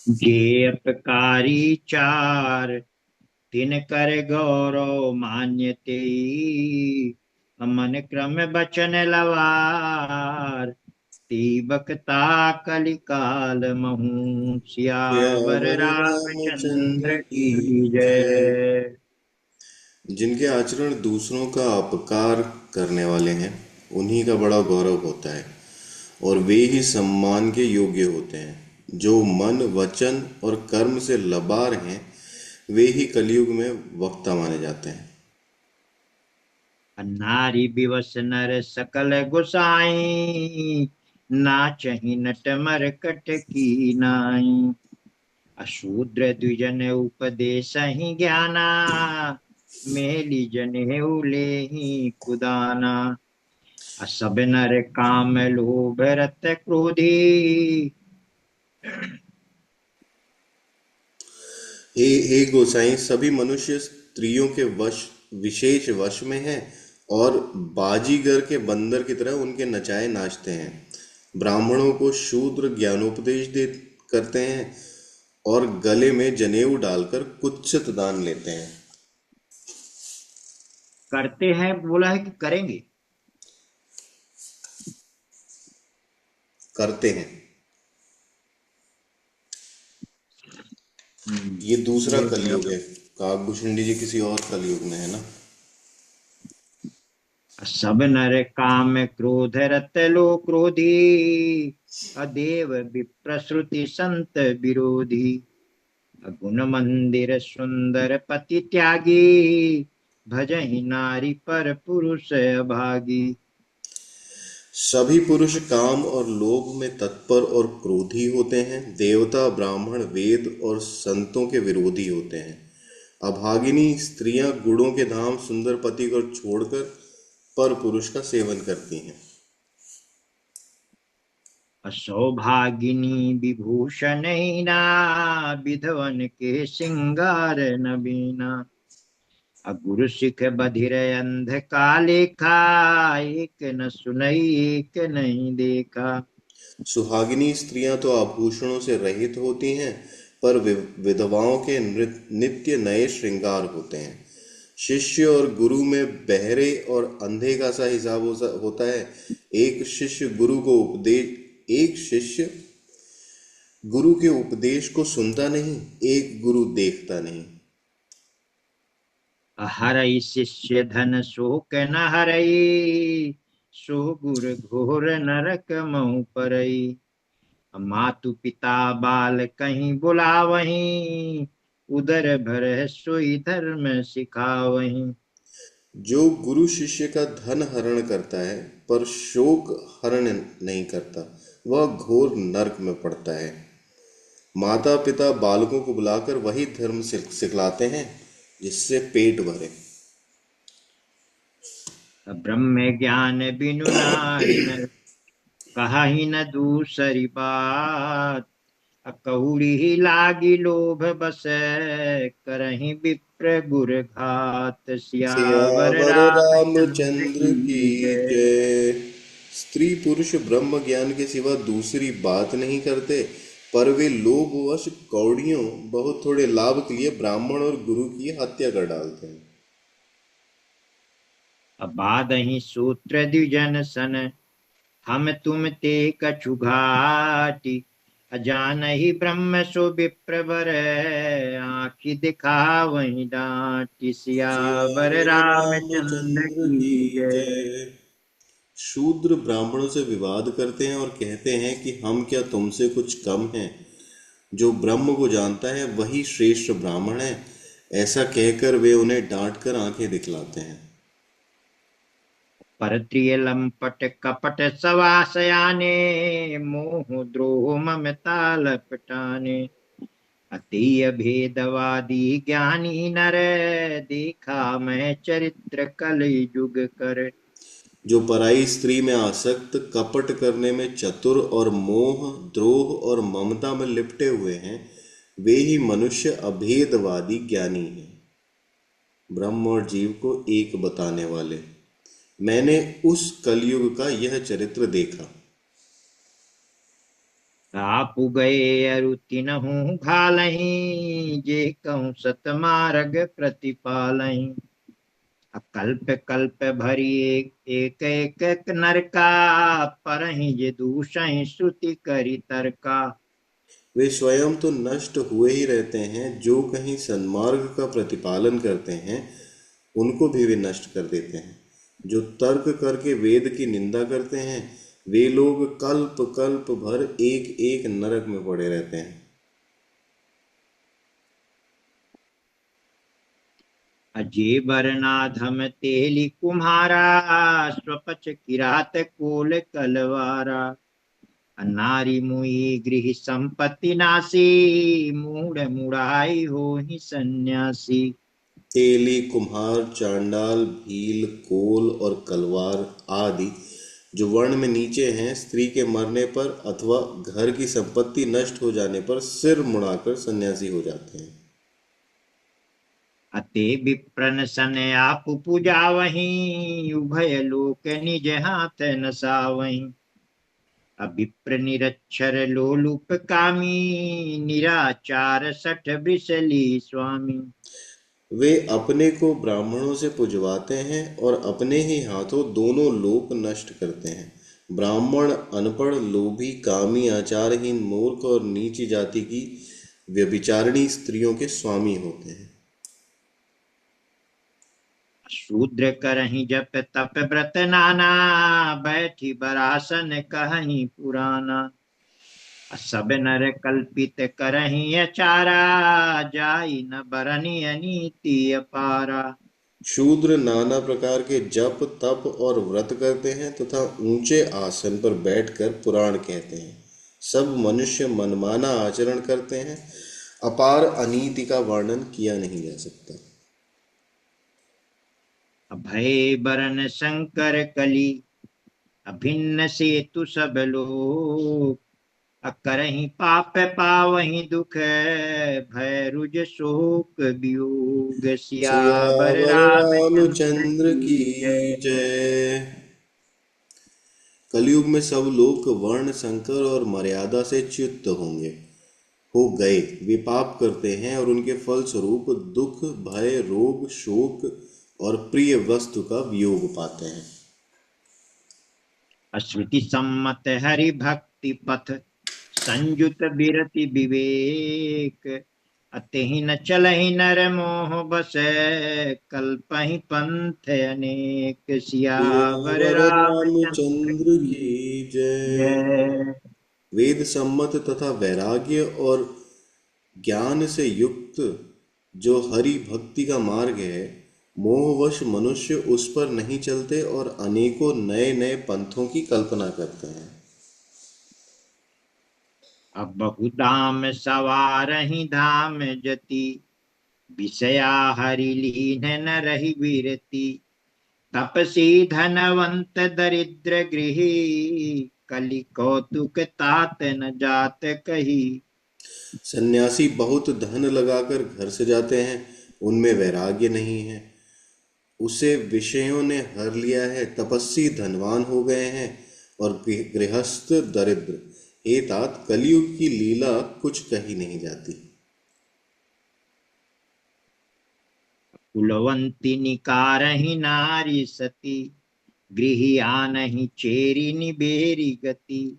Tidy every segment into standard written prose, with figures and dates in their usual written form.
जे अपकारी चार तिन कर गौरव मान्यते। मन क्रम बचन लवार तीबकता कलिकाल महू। सियावर सियावर रामचंद्र रामचंद्र की की जय। जय। जिनके आचरण दूसरों का अपकार करने वाले हैं, उन्हीं का बड़ा गौरव होता है और वे ही सम्मान के योग्य होते हैं। जो मन वचन और कर्म से लबार हैं, वे ही कलयुग में वक्ता माने जाते हैं। नारी विवश नर सकल गुसाई। नाचहि नट मरकट की नाई। अशूद्र द्विजन उपदेशहि ज्ञाना। मेली जनेऊ लेहि कुदाना। असब नर काम लोभ रत क्रोधी। हे गोसाई, सभी मनुष्य स्त्रियों के वश विशेष वश में हैं और बाजीगर के बंदर की तरह उनके नचाए नाचते हैं। ब्राह्मणों को शूद्र ज्ञानोपदेश दे करते हैं और गले में जनेऊ डालकर कुत्सित दान लेते हैं। करते हैं बोला है कि करेंगे। करते हैं। ये दूसरा ये कलयुग है। काकभूषण जी किसी और कलयुग में है ना। सब नर काम क्रोध रत लो क्रोधी। अदेव विप्रश्रुति संत विरोधी। अगुण मंदिर सुंदर पति त्यागी। भजहि नारी पर पुरुष अभागी। सभी पुरुष काम और लोभ में तत्पर और क्रोधी होते हैं। देवता ब्राह्मण वेद और संतों के विरोधी होते हैं। अभागिनी स्त्रियां गुणों के धाम सुंदर पति को छोड़कर पर पुरुष का सेवन करती हैं। असौभागिनी विभूषण विधवन के सिंगार नबीना। अगुरु सिख बधिर अंध कालेखा। एक न सुनई एक नहीं देखा। सुहागिनी स्त्रियां तो आभूषणों से रहित होती हैं, पर विधवाओं के नित्य नए श्रृंगार होते हैं। शिष्य और गुरु में बहरे और अंधे का सा हिसाब होता है। एक शिष्य गुरु को उपदेश एक शिष्य गुरु के उपदेश को सुनता नहीं, एक गुरु देखता नहीं। हरई शिष्य धन शोक न हरई। सो गुर घोर नरक महु परई। मातु पिता बाल कहीं बुलावहीं। उदर भर सोई धर्म सिखावहीं। जो गुरु शिष्य का धन हरण करता है पर शोक हरण नहीं करता, वह घोर नरक में पड़ता है। माता पिता बालकों को बुलाकर वही धर्म सिखलाते हैं जिससे पेट भरे। ब्रह्म ज्ञान बिनु नाहि न कहाही न दूसरी बात। अकहुरी ही लागी लोभ बस करही विप्र गुर घात। सियावर सियावर रामचंद्र रामचंद्र की की जय। जय। स्त्री पुरुष ब्रह्म ज्ञान के सिवा दूसरी बात नहीं करते, पर वे लोभवश कौड़ियों बहुत थोड़े लाभ के लिए ब्राह्मण और गुरु की हत्या कर डालते हैं। अबादहि सूत्र द्विजन सन। हम तुम ते कछु घाटी। अजानहि ब्रह्म सो विप्रवर। आँखि दिखावहि डांटी। सियावर सियावर रामचंद्र रामचंद्र की की जय। जय। शूद्र ब्राह्मणों से विवाद करते हैं और कहते हैं कि हम क्या तुमसे कुछ कम हैं। जो ब्रह्म को जानता है वही श्रेष्ठ ब्राह्मण है। ऐसा कहकर वे उन्हें डांट कर आंखें दिखलाते हैं। परत्रिय लंपट कपट सवासयाने। मोह द्रोह ममता लपटाने। अति भेदवादी ज्ञानी नर। देखा मैं चरित्र कलि जुग कर। जो पराई स्त्री में आसक्त, कपट करने में चतुर और मोह द्रोह और ममता में लिपटे हुए हैं, वे ही मनुष्य अभेदवादी ज्ञानी हैं, ब्रह्म और जीव को एक बताने वाले। मैंने उस कलयुग का यह चरित्र देखा। आपु गए अरु तिनहु घालहीं, जे कहूँ सत मार्ग प्रतिपालहीं। कल्प कल्प भरी एक एक एक नरका, परहि जे दूषहि श्रुति करि तरका। वे स्वयं तो नष्ट हुए ही रहते हैं, जो कहीं सन्मार्ग का प्रतिपालन करते हैं उनको भी वे नष्ट कर देते हैं। जो तर्क करके वेद की निंदा करते हैं वे लोग कल्प कल्प भर एक एक नरक में पड़े रहते हैं। अजेबर नाधम तेली कुम्हारा, स्वपच किरात कोल कलवारा। नारी मुई गृह संपत्ति नासी, मूढ़ मुड़ाई हो ही सन्यासी। तेली, कुम्हार, चांडाल, भील, कोल और कलवार आदि जो वर्ण में नीचे हैं, स्त्री के मरने पर अथवा घर की संपत्ति नष्ट हो जाने पर सिर मुड़ाकर सन्यासी हो जाते हैं। अते विप्रन सन आप पूजा वहीं, उभय लोक निज हाथ नसावहीं। अभिप्र निरक्षर लोलुप कामी, निराचार सठ वृषली स्वामी। वे अपने को ब्राह्मणों से पुजवाते हैं और अपने ही हाथों दोनों लोक नष्ट करते हैं। ब्राह्मण अनपढ़, लोभी, कामी, आचारहीन, मूर्ख और नीच जाति की व्यभिचारिणी स्त्रियों के स्वामी होते हैं। शूद्र करहि जप तप व्रत नाना, बैठी बरासन कहहीं पुराना। सब नर कल्पित करहि अचारा, जाई न बरनि अनीति अपारा। शूद्र नाना प्रकार के जप, तप और व्रत करते हैं तथा ऊंचे आसन पर बैठकर पुराण कहते हैं। सब मनुष्य मनमाना आचरण करते हैं। अपार अनीति का वर्णन किया नहीं जा सकता। अभय बरन शंकर कली, अभिन्न से तु सब लोग। अकरहि पाप पावहि दुख, भय रुज शोक वियोग। सियावर सियावर रामचंद्र रामचंद्र की की जय। जय। कलयुग में सब लोग वर्ण संकर और मर्यादा से च्युत होंगे, हो गए। वे पाप करते हैं और उनके फल स्वरूप दुख, भय, रोग, शोक और प्रिय वस्तु का वियोग पाते हैं। अश्रुति सम्मत हरि भक्ति पथ, संयुत बिरति विवेक। अतहि न चलहि नर मोह बस, कल्पहि पंथ अनेक। सियावर सियावर रामचंद्र रामचंद्र की की जय। जय। वेद सम्मत तथा वैराग्य और ज्ञान से युक्त जो हरि भक्ति का मार्ग है, मोहवश मनुष्य उस पर नहीं चलते और अनेकों नए नए पंथों की कल्पना करते हैं। अब बहुधाम सवारहि धाम जति, विषया हरि लीन न रही विरति। तपसी धनवंत दरिद्र गृही, कलि कौतुक तात न जात कही। सन्यासी बहुत धन लगाकर घर से जाते हैं, उनमें वैराग्य नहीं है, उसे विषयों ने हर लिया है। तपस्वी धनवान हो गए हैं और गृहस्थ दरिद्र। हे तात, कलयुग की लीला कुछ कही नहीं जाती। कुलवंती निकारहि नारी सती, गृहियानहि चेरी निबेरी गति।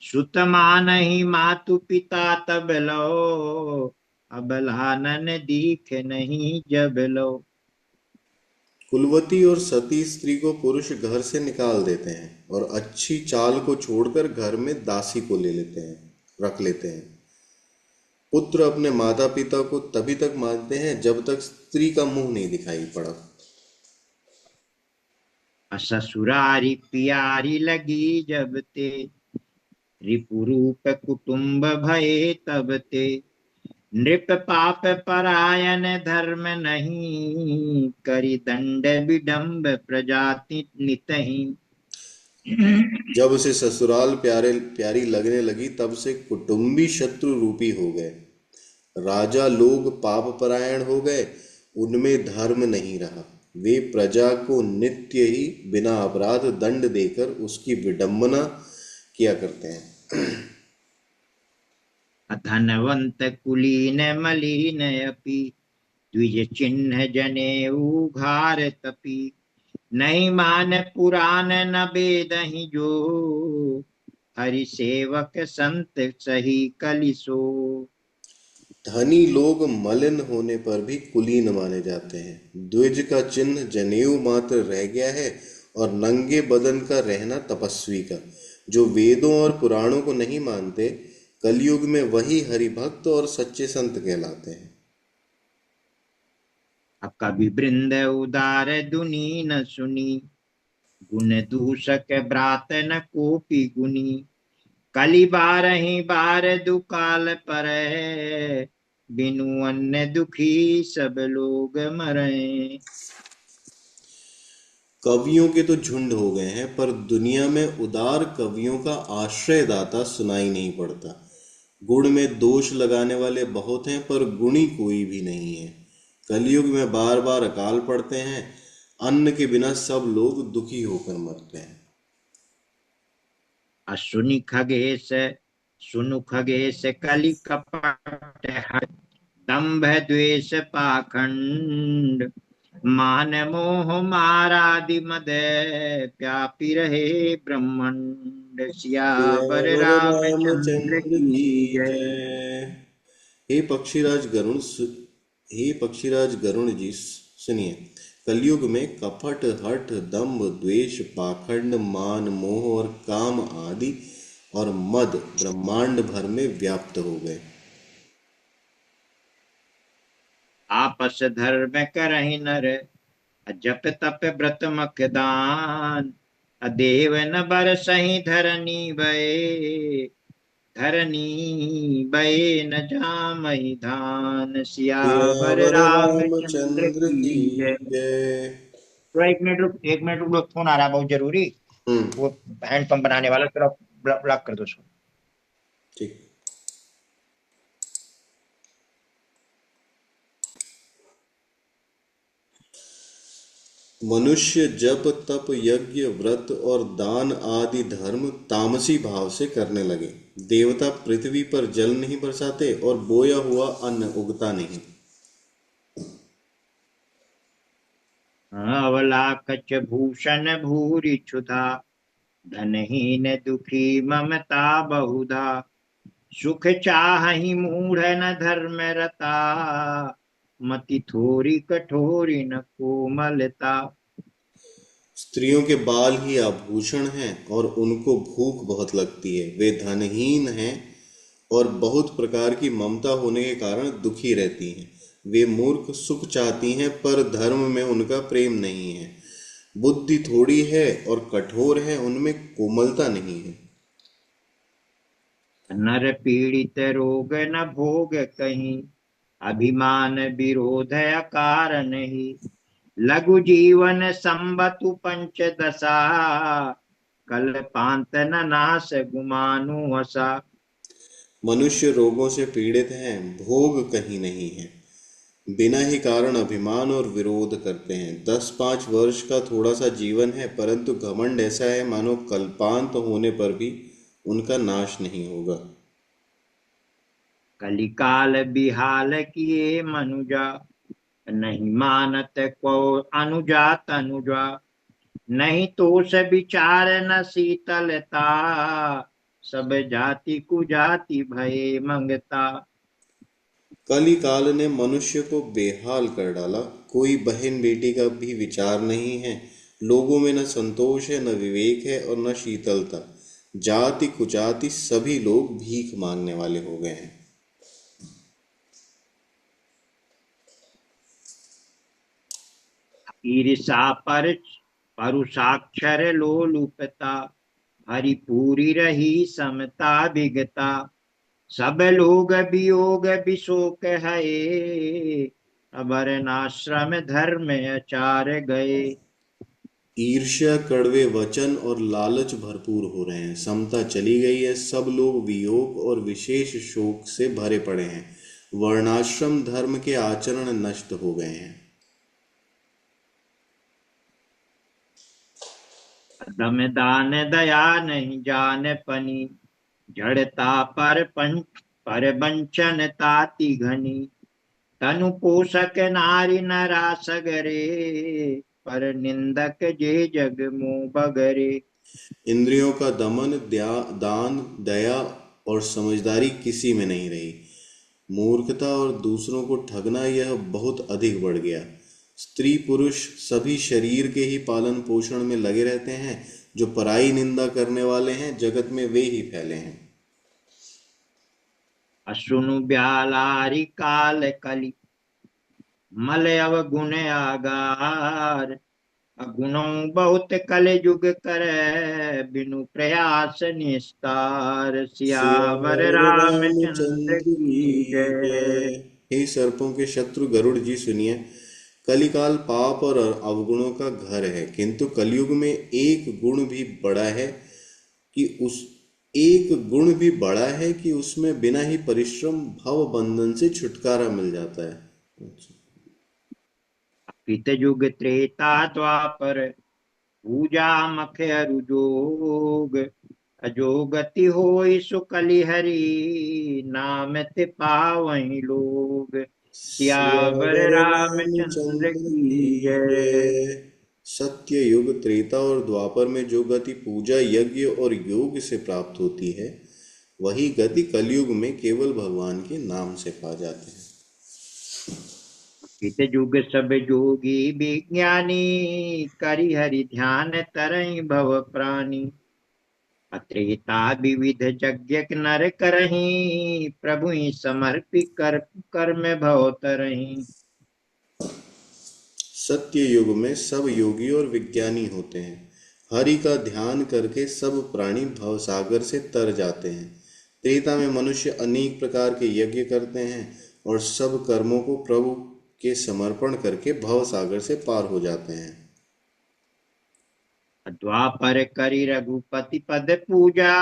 सुत मानहि मातु पिता तब लो, अबलानन दीख नहीं जब लो। कुलवती और सती स्त्री को पुरुष घर से निकाल देते हैं और अच्छी चाल को छोड़कर घर में दासी को ले लेते हैं, रख लेते हैं। पुत्र अपने माता पिता को तभी तक मानते हैं जब तक स्त्री का मुंह नहीं दिखाई पड़ा। ससुरारी प्यारी लगी जब ते, रिपुरूप कुटुंब भये तब ते। नृप पाप परायण धर्म नहीं, करि दंड विडम्ब प्रजाति नितहि। जब उसे ससुराल प्यारे प्यारी लगने लगी तब से कुटुंबी शत्रु रूपी हो गए। राजा लोग पाप परायण हो गए, उनमें धर्म नहीं रहा। वे प्रजा को नित्य ही बिना अपराध दंड देकर उसकी विडंबना किया करते हैं। अधनवंत कुलीन मलिन अपि द्विज चिन्ह जनेऊ घार तपी नहीं मान पुराण न बेदहि जो हरि सेवक संत सही कलिसो। धनी लोग मलिन होने पर भी कुलीन माने जाते हैं। द्विज का चिन्ह जनेऊ मात्र रह गया है और नंगे बदन का रहना तपस्वी का। जो वेदों और पुराणों को नहीं मानते, कलयुग में वही हरिभक्त और सच्चे संत कहलाते हैं। अब कवि वृंद उदार दुनी न सुनी गुण दूषक ब्रात न कोपी गुनी कली बारहि बार दुकाल पर बिनु अन्य दुखी सब लोग मरे। कवियों के तो झुंड हो गए हैं, पर दुनिया में उदार कवियों का आश्रयदाता सुनाई नहीं पड़ता। गुण में दोष लगाने वाले बहुत हैं, पर गुणी कोई भी नहीं है। कलयुग में बार बार अकाल पड़ते हैं। अन्न के बिना सब लोग दुखी होकर मरते हैं। असुनि खगेश सुनु खगेश कलि कपट हट दंभ द्वेष पाखंड मान मोह मारादि मद व्यापी रहे ब्रह्मंड। सियावर सियावर रामचंद्र रामचंद्र की की जय। जय। हे पक्षीराज गरुण हे पक्षीराज गरुण जी, सुनिए। कलयुग में कपट, हठ, दंभ, द्वेष, पाखंड, मान, मोह और काम आदि और मद ब्रह्मांड भर में व्याप्त हो गए। आपस धर्म करहि नर जप तप व्रत मख दान अदेव न बरसहि धरनी भये न जामहि धान। सियावर सियावर रामचंद्र रामचंद्र की की जय। जय। थोड़ा एक मिनट रुक लो, फोन आ रहा है बहुत जरूरी। हम्म। वो हैंडपंप बनाने वाला, थोड़ा ब्लॉक कर दो उसको। ठीक। मनुष्य जप तप यज्ञ व्रत और दान आदि धर्म तामसी भाव से करने लगे। देवता पृथ्वी पर जल नहीं बरसाते और बोया हुआ अन्न उगता नहीं। अवलाकच भूषण भूरि क्षुधा धनहीन दुखी ममता बहुधा सुख चाहि मूढ़ न धर्म रता मति थोरी कठोरी न कोमलता। स्त्रियों के बाल ही आभूषण हैं और उनको भूख बहुत लगती है। वे धनहीन हैं और बहुत प्रकार की ममता होने के कारण दुखी रहती हैं। वे मूर्ख सुख चाहती हैं, पर धर्म में उनका प्रेम नहीं है। बुद्धि थोड़ी है और कठोर है, उनमें कोमलता नहीं है। नर पीड़ित रोग न भोग कहीं अभिमान विरोध अकारण ही लघु जीवन संबतु पंच दशा कल पांत न नाश गुमानु हसा। मनुष्य रोगों से पीड़ित हैं, भोग कहीं नहीं है। बिना ही कारण अभिमान और विरोध करते हैं। 10-5 वर्ष का थोड़ा सा जीवन है, परंतु घमंड ऐसा है मानो कल्पांत होने पर भी उनका नाश नहीं होगा। कलिकाल बिहाल किए मनुजा नहीं मानत को अनुजा तनुजा नहीं तोष विचार न शीतलता सब जाति कुजाति भये मंगता। कली काल ने मनुष्य को बेहाल कर डाला। कोई बहन बेटी का भी विचार नहीं है। लोगों में न संतोष है, न विवेक है और न शीतलता। जाति कुजाति सभी लोग भीख मांगने वाले हो गए हैं। ईर्षा पर परुषाक्षर लोलुपता हरिपूरी रही समता विगता सब लोग वियोग विशोक है अबर नाश्रम धर्म आचार गए। ईर्ष्या, कड़वे वचन और लालच भरपूर हो रहे हैं। समता चली गई है। सब लोग वियोग और विशेष शोक से भरे पड़े हैं। वर्णाश्रम धर्म के आचरण नष्ट हो गए हैं। दम दान दया नहीं जान पनी जड़ता पर पंच पर बंचन ताति घनी, तनु पोषक नारी नरा सगरे, पर निंदक जे जग मुँह बगरे। इंद्रियों का दमन, दान, दया और समझदारी किसी में नहीं रही। मूर्खता और दूसरों को ठगना यह बहुत अधिक बढ़ गया। स्त्री पुरुष सभी शरीर के ही पालन पोषण में लगे रहते हैं। जो पराई निंदा करने वाले हैं, जगत में वे ही फैले हैं। असुनु ब्यालारी काल कली, मल अवगुण आगार। अगुणों बहुत कल युग करे, बिनु प्रयास निस्तार। सियावर सियावर रामचंद्र रामचंद्र की की जय। जय। हे सर्पों के शत्रु गरुड़ जी, सुनिए। कलिकाल पाप और अवगुणों का घर है, किंतु कलयुग में कि उस एक गुण भी बड़ा है कि उसमें बिना ही परिश्रम भव बंधन से छुटकारा मिल जाता है। पित युग त्रेता द्वापर, पूजा मख अरु जोग। अजोगति होई सुकलि हरि, नाम ते पावहीं लोग। सियावर सियावर रामचंद्र रामचंद्र की की जय। जय। सत्य युग, त्रेता और द्वापर में जो गति पूजा, यज्ञ और योग से प्राप्त होती है, वही गति कलयुग में केवल भगवान के नाम से पा जाते हैं। पित युग सब जोगी विज्ञानी, करि हरि ध्यान तरई भव प्राणी। अत्रेता विविध यज्ञ नर करहीं, प्रभु ही समर्पि कर कर्म भव तरहीं। सत्य युग में सब योगी और विज्ञानी होते हैं। हरि का ध्यान करके सब प्राणी भवसागर से तर जाते हैं। त्रेता में मनुष्य अनेक प्रकार के यज्ञ करते हैं और सब कर्मों को प्रभु के समर्पण करके भवसागर से पार हो जाते हैं। द्वापर करि रघुपति पद पूजा,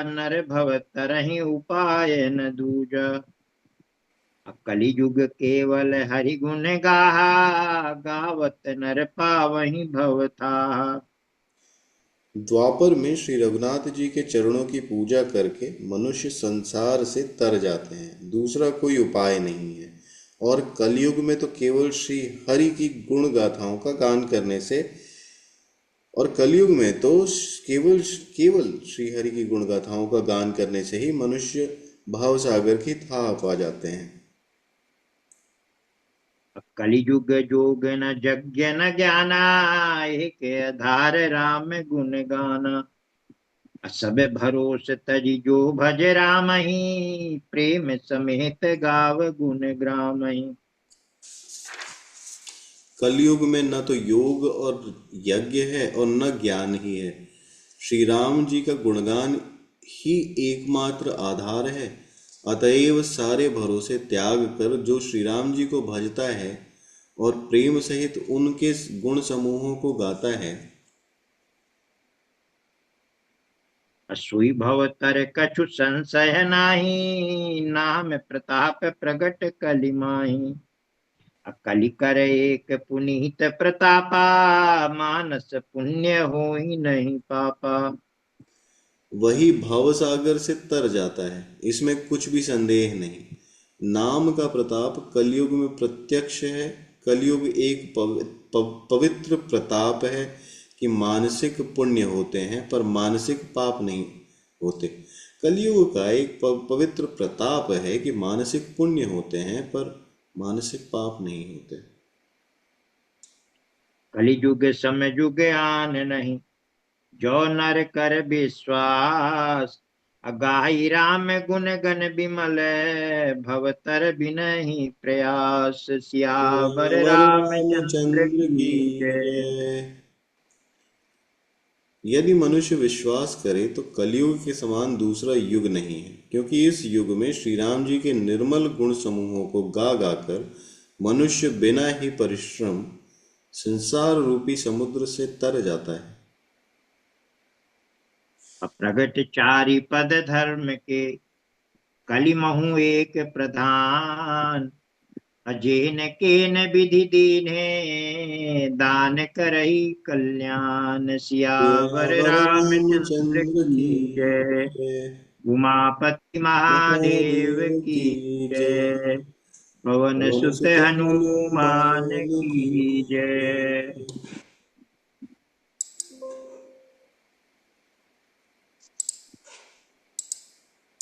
नर भव तरहि उपाय न दूजा। कलि युग केवल हरि गुण गाहा, गावत नर पावहीं भव था। द्वापर में श्री रघुनाथ जी के चरणों की पूजा करके मनुष्य संसार से तर जाते हैं, दूसरा कोई उपाय नहीं है। और कलयुग में तो केवल श्री हरि की गुण गाथाओं का गान करने से और कलयुग में तो केवल केवल श्री हरि की गुण गाथाओं का गान करने से ही मनुष्य भाव सागर की था पा जाते हैं। कलि युग जोग न यज्ञ न ज्ञाना, एक आधार राम गुण गाना। सब भरोस तजि जो भज राम ही, प्रेम समेत गाव गुण ग्राम ही। कलयुग में न तो योग और यज्ञ है और न ज्ञान ही है। श्री राम जी का गुणगान ही एकमात्र आधार है। अतएव सारे भरोसे त्याग कर जो श्री राम जी को भजता है और प्रेम सहित उनके गुण समूहों को गाता है, असुई भव तर कछु संशय नाही, नाम प्रताप प्रगट कलि माही। अकलि कर एक पुनीत प्रतापा, मानस पुण्य होई नहीं पापा। वही भवसागर से तर जाता है, इसमें कुछ भी संदेह नहीं। नाम का प्रताप कलयुग में प्रत्यक्ष है। कलयुग एक पवित्र प्रताप है कि मानसिक पुण्य होते हैं पर मानसिक पाप नहीं होते। कलयुग का एक पवित्र प्रताप है कि मानसिक पुण्य होते हैं पर मानसिक पाप नहीं होते। कलि युग सम युग आन नहीं, जो नर कर विश्वास। अगाई राम गुण गण बिमल, भवतर बिनहि प्रयास। सियावर सियावर रामचंद्र रामचंद्र की की जय। जय। यदि मनुष्य विश्वास करे तो कलयुग के समान दूसरा युग नहीं है, क्योंकि इस युग में श्री राम जी के निर्मल गुण समूहों को गा गा कर मनुष्य बिना ही परिश्रम संसार रूपी समुद्र से तर जाता है। अप्रगट चारि पद धर्म के, कलि महु एक प्रधान। अजेन केन विधि दीन्हे, दान करही कल्याण। सियावर सियावर रामचंद्र रामचंद्र की की जय। जय। उमापति महादेव महादेव की की जय। जय। पवन पवन सुत सुत हनुमान हनुमान की की जय।